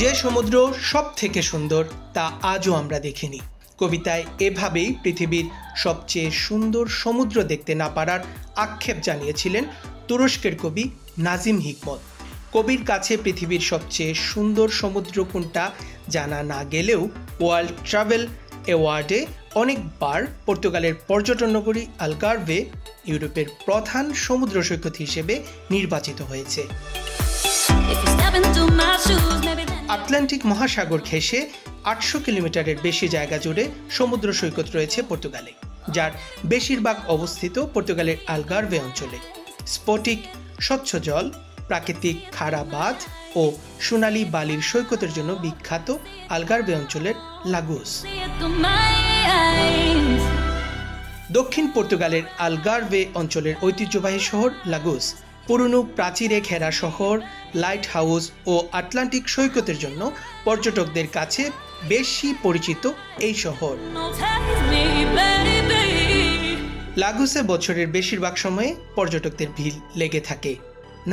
যে সমুদ্র সব থেকে সুন্দর তা আজও আমরা দেখিনি। কবিতায় এভাবেই পৃথিবীর সবচেয়ে সুন্দর সমুদ্র দেখতে না পারার আক্ষেপ জানিয়েছিলেন তুরস্কের কবি নাজিম হিকমত। কবির কাছে পৃথিবীর সবচেয়ে সুন্দর সমুদ্র কোনটা জানা না গেলেও ওয়ার্ল্ড ট্রাভেল অ্যাওয়ার্ডে অনেকবার পর্তুগালের পর্যটন নগরী আলগারভে ইউরোপের প্রধান সমুদ্র সৈকত হিসেবে নির্বাচিত হয়েছে। আটলান্টিক মহাসাগর ঘেঁষে ৮০০ কিলোমিটারের বেশি জায়গা জুড়ে সমুদ্র সৈকত রয়েছে পর্তুগালে, যার বেশিরভাগ অবস্থিত পর্তুগালের আলগারভে অঞ্চলে। স্ফটিক স্বচ্ছ জল, প্রাকৃতিক খাড়া বাঁধ ও সোনালী বালির সৈকতের জন্য বিখ্যাত আলগারভে অঞ্চলের লাগোস। দক্ষিণ পর্তুগালের আলগারভে অঞ্চলের ঐতিহ্যবাহী শহর লাগোস পুরনো প্রাচীরে ঘেরা শহর, লাইট হাউস ও আটলান্টিক সৈকতের জন্য পর্যটকদের কাছে বেশি পরিচিত এই শহর। লাগোসে বছরের বেশিরভাগ সময়ে পর্যটকদের ভিড় লেগে থাকে।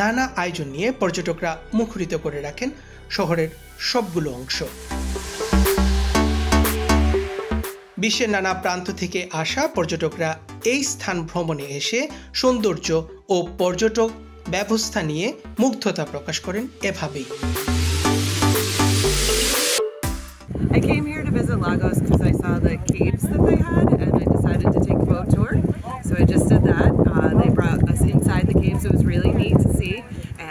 নানা আয়োজন নিয়ে পর্যটকরা মুখরিত করে রাখেন শহরের সবগুলো অংশ। বিশ্বের নানা প্রান্ত থেকে আসা পর্যটকরা এই স্থান ভ্রমণে এসে সৌন্দর্য ও পর্যটক ব্যবস্থা নিয়ে মুগ্ধতা প্রকাশ করেন এভাবেই। I came here to visit Lagos because I saw the caves that they had and I decided to take a boat tour. So I just did that. They brought us inside the caves. It was really neat to see.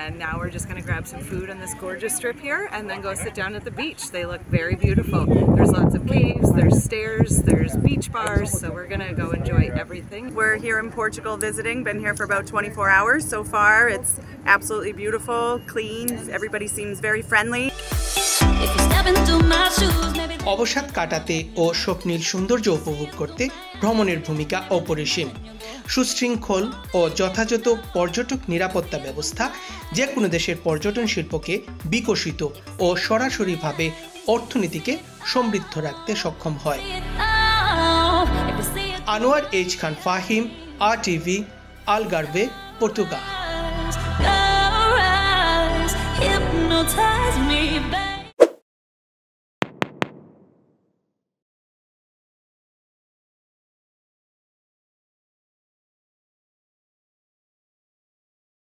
And now we're just going to grab some food on this gorgeous strip here and then go sit down at the beach. They look very beautiful. There's lots of caves, there's stairs, there's beach bars, so we're going to go enjoy everything. We're here in Portugal visiting, been here for about 24 hours so far. It's absolutely beautiful, clean, everybody seems very friendly. অবসাদ কাটাতে ও স্বপ্নীল সৌন্দর্য উপভোগ করতে ভ্রমণের ভূমিকা অপরিসীম। সুশৃঙ্খল ও যথাযথ পর্যটক নিরাপত্তা ব্যবস্থা যে কোনো দেশের পর্যটন শিল্পকে বিকশিত ও সরাসরিভাবে অর্থনীতিকে সমৃদ্ধ রাখতে সক্ষম হয়। আনোয়ার এইচ খান ফাহিম, RTV, আলগারভে, পর্তুগাল।